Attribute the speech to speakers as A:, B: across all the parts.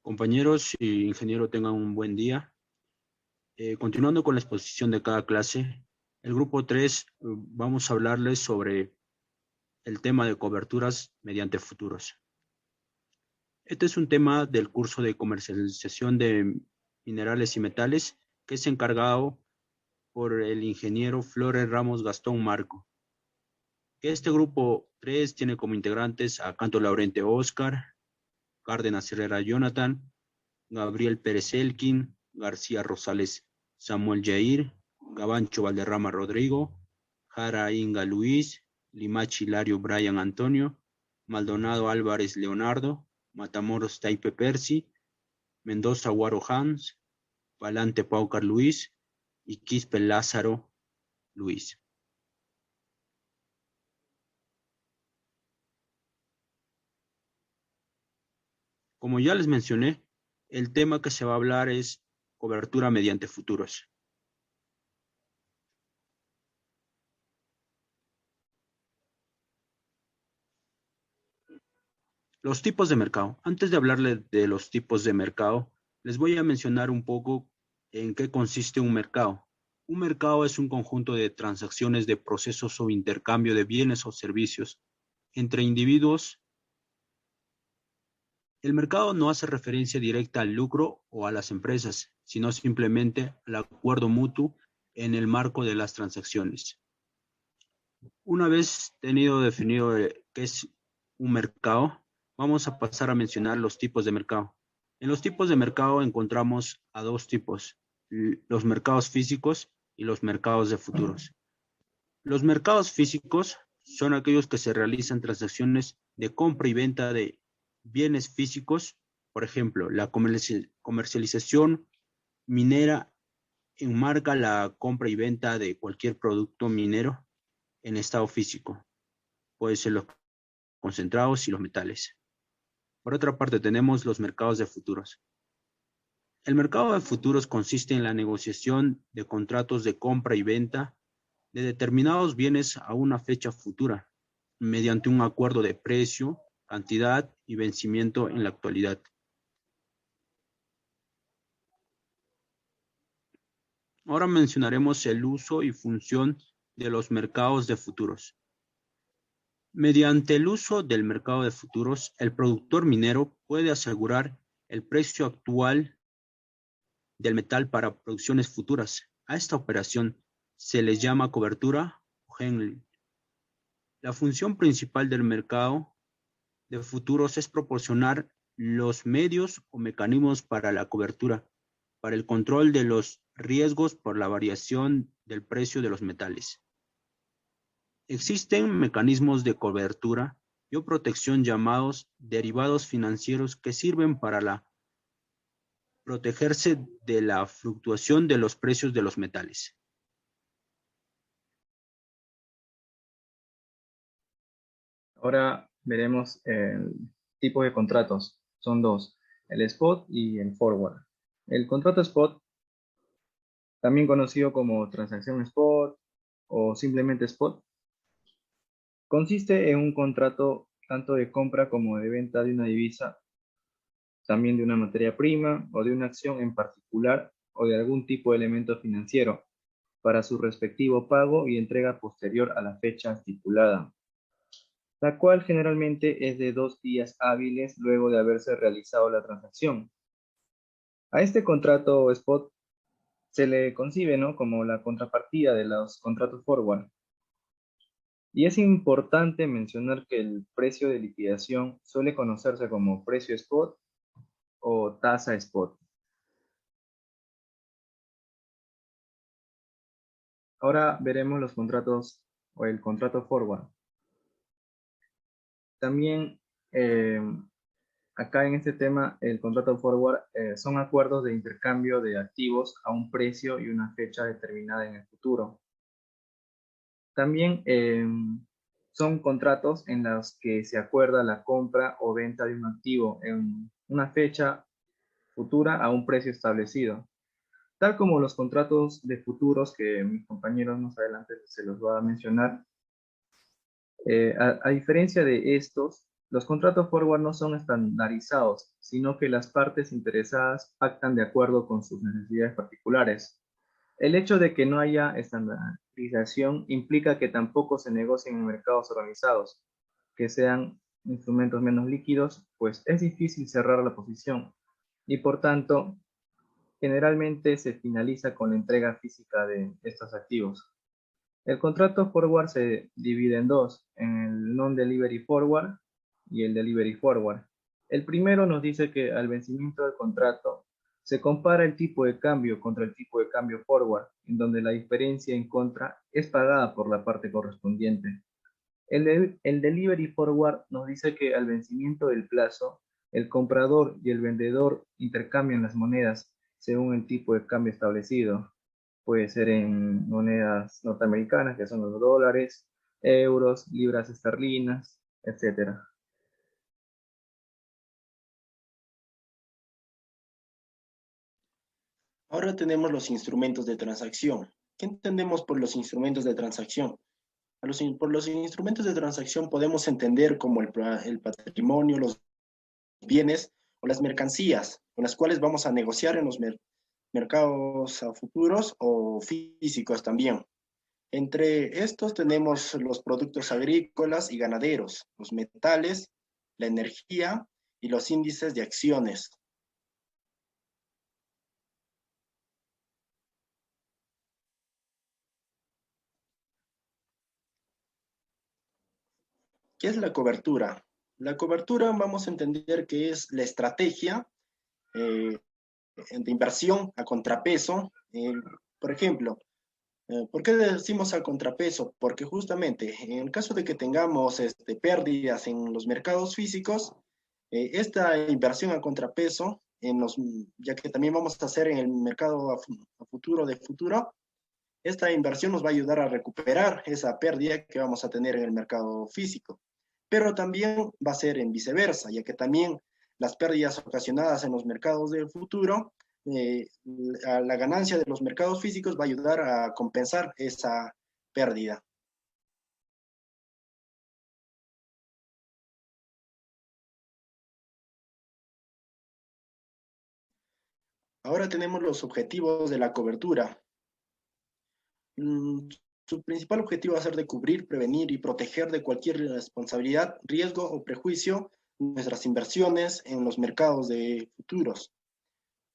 A: Compañeros y ingeniero, tengan un buen día. Continuando con la exposición de cada clase, el grupo 3 vamos a hablarles sobre el tema de coberturas mediante futuros. Este es un tema del curso de comercialización de minerales y metales que es encargado por el ingeniero Flores Ramos Gastón Marco. Este grupo 3 tiene como integrantes a Canto Laurente Oscar, Cárdenas Herrera Jonathan, Gabriel Pérez Elkin, García Rosales Samuel Jair, Gabancho Valderrama Rodrigo, Jara Inga Luis, Limachi Hilario Brian Antonio, Maldonado Álvarez Leonardo, Matamoros Taipe Percy, Mendoza Guaro Hans, Valante Paucar Luis y Quispe Lázaro Luis. Como ya les mencioné, el tema que se va a hablar es cobertura mediante futuros. Los tipos de mercado. Antes de hablarles de los tipos de mercado, les voy a mencionar un poco en qué consiste un mercado. Un mercado es un conjunto de transacciones de procesos o intercambio de bienes o servicios entre individuos. El mercado no hace referencia directa al lucro o a las empresas, sino simplemente al acuerdo mutuo en el marco de las transacciones. Una vez tenido definido qué es un mercado, vamos a pasar a mencionar los tipos de mercado. En los tipos de mercado encontramos a dos tipos, los mercados físicos y los mercados de futuros. Los mercados físicos son aquellos que se realizan transacciones de compra y venta de bienes físicos, por ejemplo, la comercialización minera enmarca la compra y venta de cualquier producto minero en estado físico. Puede ser los concentrados y los metales. Por otra parte, tenemos los mercados de futuros. El mercado de futuros consiste en la negociación de contratos de compra y venta de determinados bienes a una fecha futura, mediante un acuerdo de precio, cantidad y vencimiento en la actualidad. Ahora mencionaremos el uso y función de los mercados de futuros. Mediante el uso del mercado de futuros, el productor minero puede asegurar el precio actual del metal para producciones futuras. A esta operación se les llama cobertura o hedging. La función principal del mercado de futuros es proporcionar los medios o mecanismos para la cobertura, para el control de los riesgos por la variación del precio de los metales. Existen mecanismos de cobertura y o protección llamados derivados financieros que sirven para protegerse de la fluctuación de los precios de los metales.
B: Ahora veremos el tipo de contratos. Son dos, el spot y el forward. El contrato spot, también conocido como transacción spot o simplemente spot, consiste en un contrato tanto de compra como de venta de una divisa, también de una materia prima o de una acción en particular o de algún tipo de elemento financiero para su respectivo pago y entrega posterior a la fecha estipulada, la cual generalmente es de 2 días hábiles luego de haberse realizado la transacción. A este contrato spot se le concibe, ¿no?, como la contrapartida de los contratos forward. Y es importante mencionar que el precio de liquidación suele conocerse como precio spot o tasa spot. Ahora veremos los contratos o el contrato forward. También acá en este tema, el contrato forward son acuerdos de intercambio de activos a un precio y una fecha determinada en el futuro. También son contratos en los que se acuerda la compra o venta de un activo en una fecha futura a un precio establecido, tal como los contratos de futuros que mis compañeros más adelante se los va a mencionar. A diferencia de estos, Los contratos forward no son estandarizados, sino que las partes interesadas pactan de acuerdo con sus necesidades particulares. El hecho de que no haya estandarización implica que tampoco se negocien en mercados organizados, que sean instrumentos menos líquidos, pues es difícil cerrar la posición y por tanto generalmente se finaliza con la entrega física de estos activos. El contrato forward se divide en dos, en el non-delivery forward y el delivery forward. El primero nos dice que al vencimiento del contrato se compara el tipo de cambio contra el tipo de cambio forward, en donde la diferencia en contra es pagada por la parte correspondiente. El delivery forward nos dice que al vencimiento del plazo, el comprador y el vendedor intercambian las monedas según el tipo de cambio establecido. Puede ser en monedas norteamericanas, que son los dólares, euros, libras esterlinas, etcétera.
C: Ahora tenemos los instrumentos de transacción. ¿Qué entendemos por los instrumentos de transacción? Por los instrumentos de transacción podemos entender como el patrimonio, los bienes o las mercancías con las cuales vamos a negociar en los mercados futuros o físicos también. Entre estos tenemos los productos agrícolas y ganaderos, los metales, la energía y los índices de acciones. ¿Qué es la cobertura? La cobertura vamos a entender que es la estrategia de inversión a contrapeso. Por ejemplo, ¿por qué decimos a contrapeso? Porque justamente en el caso de que tengamos pérdidas en los mercados físicos, esta inversión a contrapeso, ya que también vamos a hacer en el mercado a futuro de futuro, esta inversión nos va a ayudar a recuperar esa pérdida que vamos a tener en el mercado físico. Pero también va a ser en viceversa, ya que también las pérdidas ocasionadas en los mercados del futuro, la ganancia de los mercados físicos va a ayudar a compensar esa pérdida. Ahora tenemos los objetivos de la cobertura. Su principal objetivo va a ser de cubrir, prevenir y proteger de cualquier responsabilidad, riesgo o prejuicio nuestras inversiones en los mercados de futuros.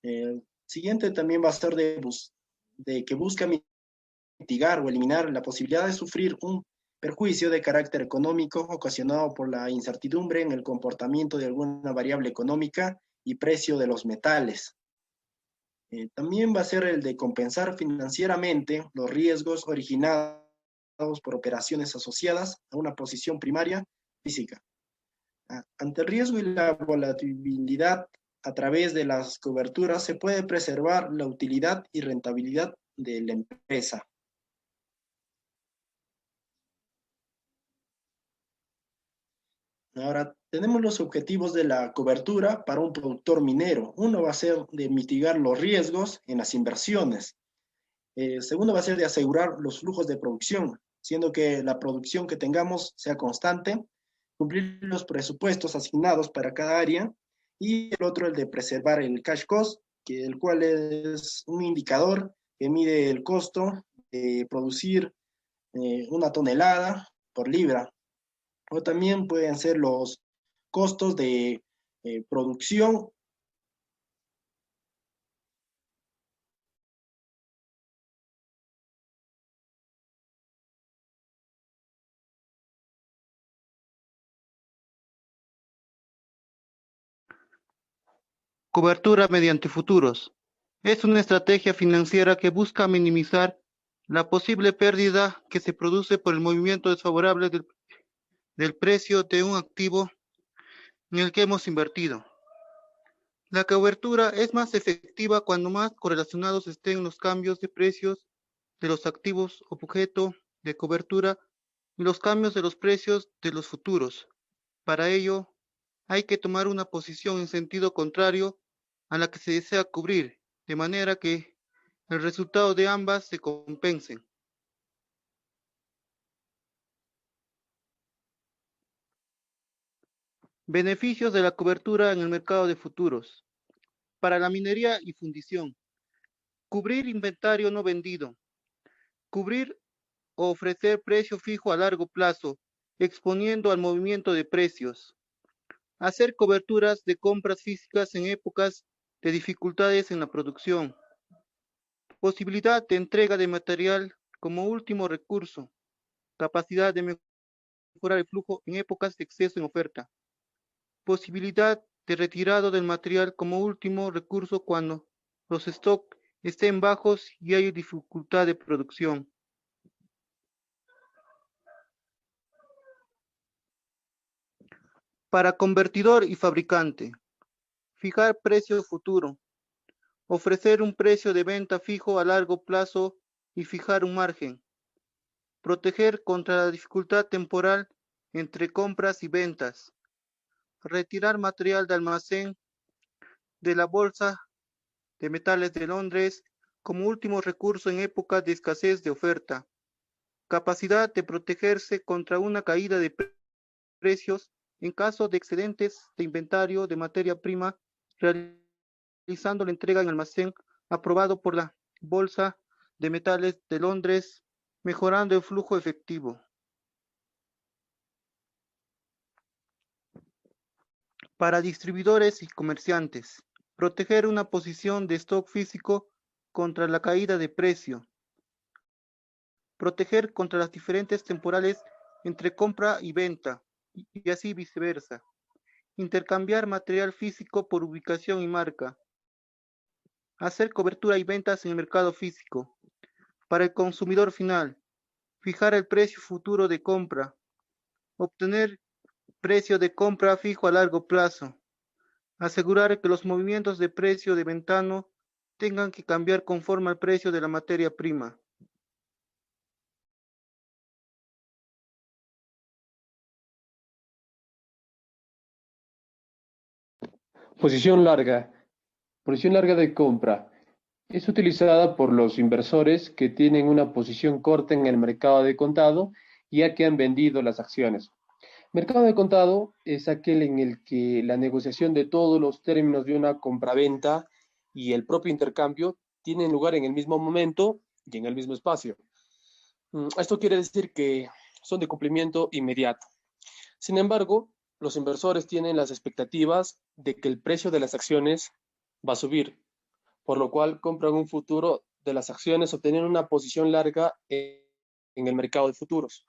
C: El siguiente también va a ser de que busca mitigar o eliminar la posibilidad de sufrir un perjuicio de carácter económico ocasionado por la incertidumbre en el comportamiento de alguna variable económica y precio de los metales. También va a ser el de compensar financieramente los riesgos originados por operaciones asociadas a una posición primaria física. Ante el riesgo y la volatilidad a través de las coberturas se puede preservar la utilidad y rentabilidad de la empresa. Ahora, tenemos los objetivos de la cobertura para un productor minero. Uno va a ser de mitigar los riesgos en las inversiones. Segundo va a ser de asegurar los flujos de producción, siendo que la producción que tengamos sea constante, cumplir los presupuestos asignados para cada área, y el otro el de preservar el cash cost, el cual es un indicador que mide el costo de producir una tonelada por libra. O también pueden ser los costos de producción.
D: Cobertura mediante futuros. Es una estrategia financiera que busca minimizar la posible pérdida que se produce por el movimiento desfavorable del precio de un activo en el que hemos invertido. La cobertura es más efectiva cuando más correlacionados estén los cambios de precios de los activos objeto de cobertura y los cambios de los precios de los futuros. Para ello, hay que tomar una posición en sentido contrario a la que se desea cubrir, de manera que el resultado de ambas se compensen. Beneficios de la cobertura en el mercado de futuros. Para la minería y fundición. Cubrir inventario no vendido. Cubrir o ofrecer precio fijo a largo plazo, exponiendo al movimiento de precios. Hacer coberturas de compras físicas en épocas de dificultades en la producción. Posibilidad de entrega de material como último recurso. Capacidad de mejorar el flujo en épocas de exceso en oferta. Posibilidad de retirado del material como último recurso cuando los stocks estén bajos y hay dificultad de producción. Para convertidor y fabricante, fijar precio futuro, ofrecer un precio de venta fijo a largo plazo y fijar un margen, proteger contra la dificultad temporal entre compras y ventas, retirar material de almacén de la Bolsa de Metales de Londres como último recurso en época de escasez de oferta, capacidad de protegerse contra una caída de precios en caso de excedentes de inventario de materia prima, realizando la entrega en almacén aprobado por la Bolsa de Metales de Londres, mejorando el flujo efectivo. Para distribuidores y comerciantes, proteger una posición de stock físico contra la caída de precio, proteger contra las diferentes temporales entre compra y venta, y así viceversa. Intercambiar material físico por ubicación y marca. Hacer cobertura y ventas en el mercado físico. Para el consumidor final, fijar el precio futuro de compra. Obtener precio de compra fijo a largo plazo. Asegurar que los movimientos de precio de ventano tengan que cambiar conforme al precio de la materia prima.
E: Posición larga. Posición larga de compra. Es utilizada por los inversores que tienen una posición corta en el mercado de contado, ya que han vendido las acciones. Mercado de contado es aquel en el que la negociación de todos los términos de una compraventa y el propio intercambio tienen lugar en el mismo momento y en el mismo espacio. Esto quiere decir que son de cumplimiento inmediato. Sin embargo, los inversores tienen las expectativas de que el precio de las acciones va a subir, por lo cual compran un futuro de las acciones obteniendo una posición larga en el mercado de futuros.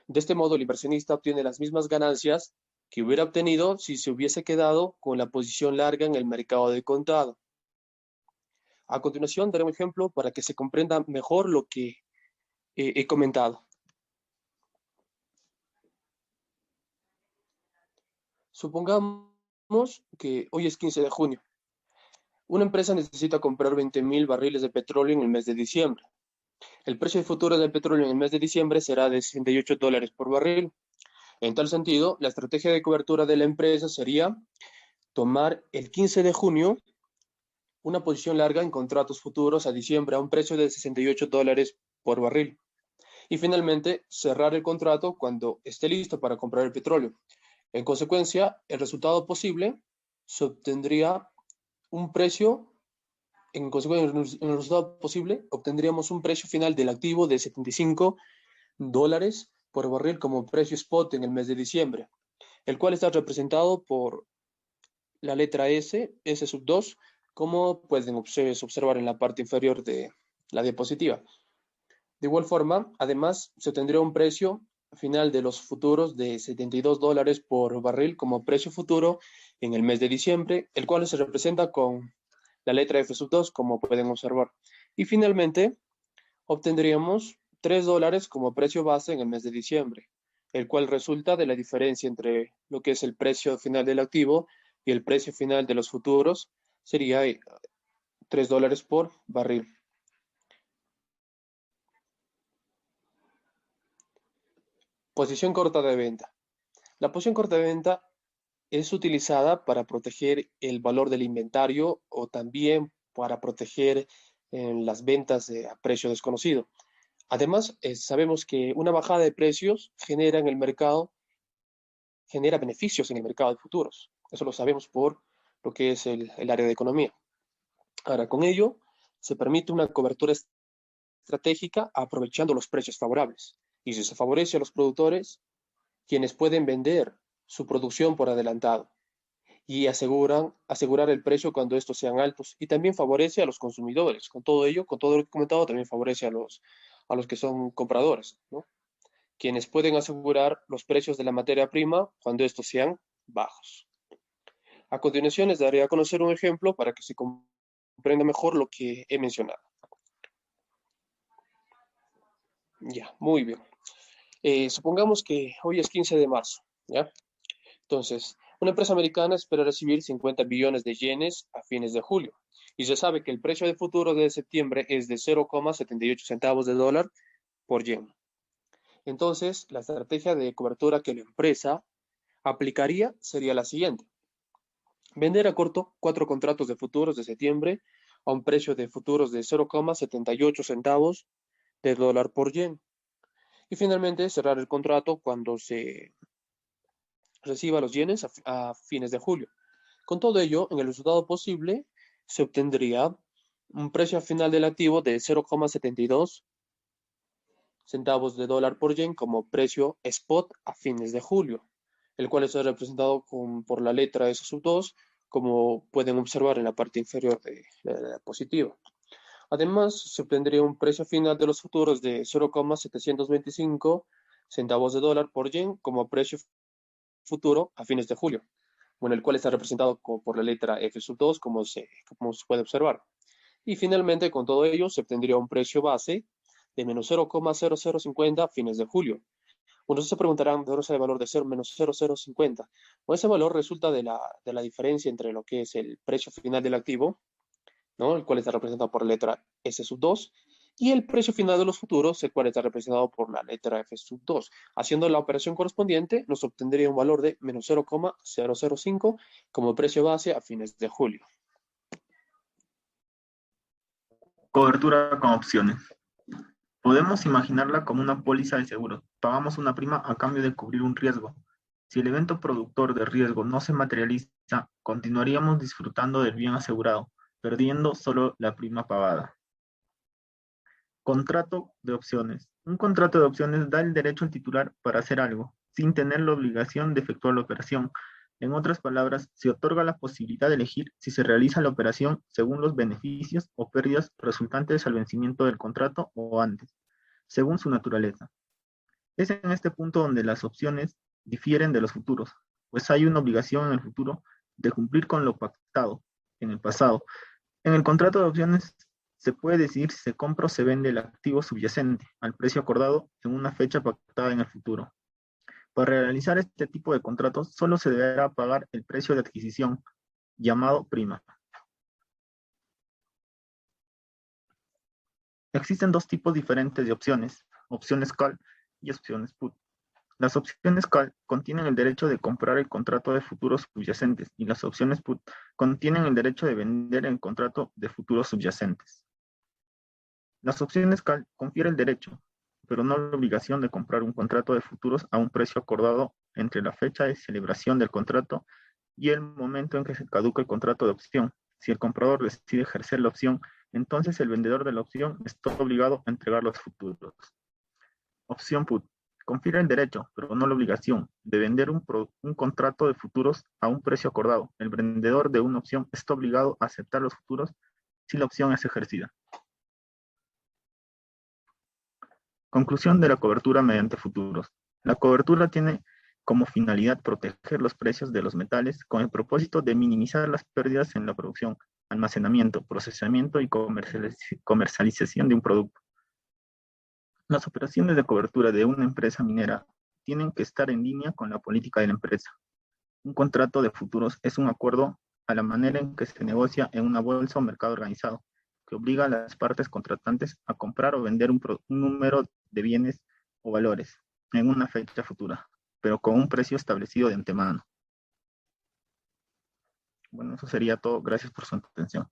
E: De este modo, el inversionista obtiene las mismas ganancias que hubiera obtenido si se hubiese quedado con la posición larga en el mercado de contado. A continuación, daré un ejemplo para que se comprenda mejor lo que he comentado. Supongamos que hoy es 15 de junio. Una empresa necesita comprar 20,000 barriles de petróleo en el mes de diciembre. El precio futuro del petróleo en el mes de diciembre será de $68 por barril. En tal sentido, la estrategia de cobertura de la empresa sería tomar el 15 de junio una posición larga en contratos futuros a diciembre a un precio de $68 por barril. Y finalmente, cerrar el contrato cuando esté listo para comprar el petróleo. En consecuencia, el resultado posible se obtendría un precio, en consecuencia, en el resultado posible, obtendríamos un precio final del activo de $75 por barril como precio spot en el mes de diciembre, el cual está representado por la letra S, S2, como pueden observar en la parte inferior de la diapositiva. De igual forma, además, se obtendría un precio final de los futuros de $72 por barril como precio futuro en el mes de diciembre, el cual se representa con la letra F2, como pueden observar. Y finalmente, obtendríamos $3 como precio base en el mes de diciembre, el cual resulta de la diferencia entre lo que es el precio final del activo y el precio final de los futuros, sería $3 por barril. Posición corta de venta. La posición corta de venta es utilizada para proteger el valor del inventario o también para proteger las ventas a precio desconocido. Además, sabemos que una bajada de precios genera en el mercado genera beneficios en el mercado de futuros. Eso lo sabemos por lo que es el área de economía. Ahora, con ello, se permite una cobertura estratégica aprovechando los precios favorables. Y si se favorece a los productores, quienes pueden vender su producción por adelantado y asegurar el precio cuando estos sean altos. Y también favorece a los consumidores. Con todo ello, con todo lo que he comentado, también favorece a los que son compradores, ¿no? Quienes pueden asegurar los precios de la materia prima cuando estos sean bajos. A continuación les daré a conocer un ejemplo para que se comprenda mejor lo que he mencionado. Ya, muy bien. Supongamos que hoy es 15 de marzo, ¿ya? Entonces, una empresa americana espera recibir 50 billones de yenes a fines de julio. Y se sabe que el precio de futuro de septiembre es de 0,78 centavos de dólar por yen. Entonces, la estrategia de cobertura que la empresa aplicaría sería la siguiente. Vender a corto 4 contratos de futuros de septiembre a un precio de futuros de 0,78 centavos de dólar por yen. Y finalmente cerrar el contrato cuando se reciba los yenes a fines de julio. Con todo ello, en el resultado posible, se obtendría un precio final del activo de 0,72 centavos de dólar por yen como precio spot a fines de julio, el cual está representado por la letra S2, como pueden observar en la parte inferior de la diapositiva. Además, se obtendría un precio final de los futuros de 0,725 centavos de dólar por yen como precio futuro a fines de julio, bueno, el cual está representado por la letra F2, como se puede observar. Y finalmente, con todo ello, se obtendría un precio base de menos 0,0050 a fines de julio. Bueno, se preguntarán, ¿de dónde sale el valor de menos 0,0050? Bueno, ese valor resulta de la diferencia entre lo que es el precio final del activo, ¿no? El cual está representado por la letra S2, y el precio final de los futuros, el cual está representado por la letra F2. Haciendo la operación correspondiente, nos obtendría un valor de menos 0,005 como precio base a fines de julio.
F: Cobertura con opciones. Podemos imaginarla como una póliza de seguros. Pagamos una prima a cambio de cubrir un riesgo. Si el evento productor de riesgo no se materializa, continuaríamos disfrutando del bien asegurado, perdiendo solo la prima pagada. Contrato de opciones. Un contrato de opciones da el derecho al titular para hacer algo, sin tener la obligación de efectuar la operación. En otras palabras, se otorga la posibilidad de elegir si se realiza la operación según los beneficios o pérdidas resultantes al vencimiento del contrato o antes, según su naturaleza. Es en este punto donde las opciones difieren de los futuros, pues hay una obligación en el futuro de cumplir con lo pactado en el pasado. En el contrato de opciones se puede decidir si se compra o se vende el activo subyacente al precio acordado en una fecha pactada en el futuro. Para realizar este tipo de contratos, solo se deberá pagar el precio de adquisición, llamado prima. Existen dos tipos diferentes de opciones call y opciones put. Las opciones call contienen el derecho de comprar el contrato de futuros subyacentes y las opciones put contienen el derecho de vender el contrato de futuros subyacentes. Las opciones call confieren el derecho, pero no la obligación de comprar un contrato de futuros a un precio acordado entre la fecha de celebración del contrato y el momento en que se caduca el contrato de opción. Si el comprador decide ejercer la opción, entonces el vendedor de la opción está obligado a entregar los futuros. Opción put. Confiere el derecho, pero no la obligación, de vender un contrato de futuros a un precio acordado. El vendedor de una opción está obligado a aceptar los futuros si la opción es ejercida. Conclusión de la cobertura mediante futuros. La cobertura tiene como finalidad proteger los precios de los metales con el propósito de minimizar las pérdidas en la producción, almacenamiento, procesamiento y comercialización de un producto. Las operaciones de cobertura de una empresa minera tienen que estar en línea con la política de la empresa. Un contrato de futuros es un acuerdo a la manera en que se negocia en una bolsa o mercado organizado, que obliga a las partes contratantes a comprar o vender un número de bienes o valores en una fecha futura, pero con un precio establecido de antemano. Bueno, eso sería todo. Gracias por su atención.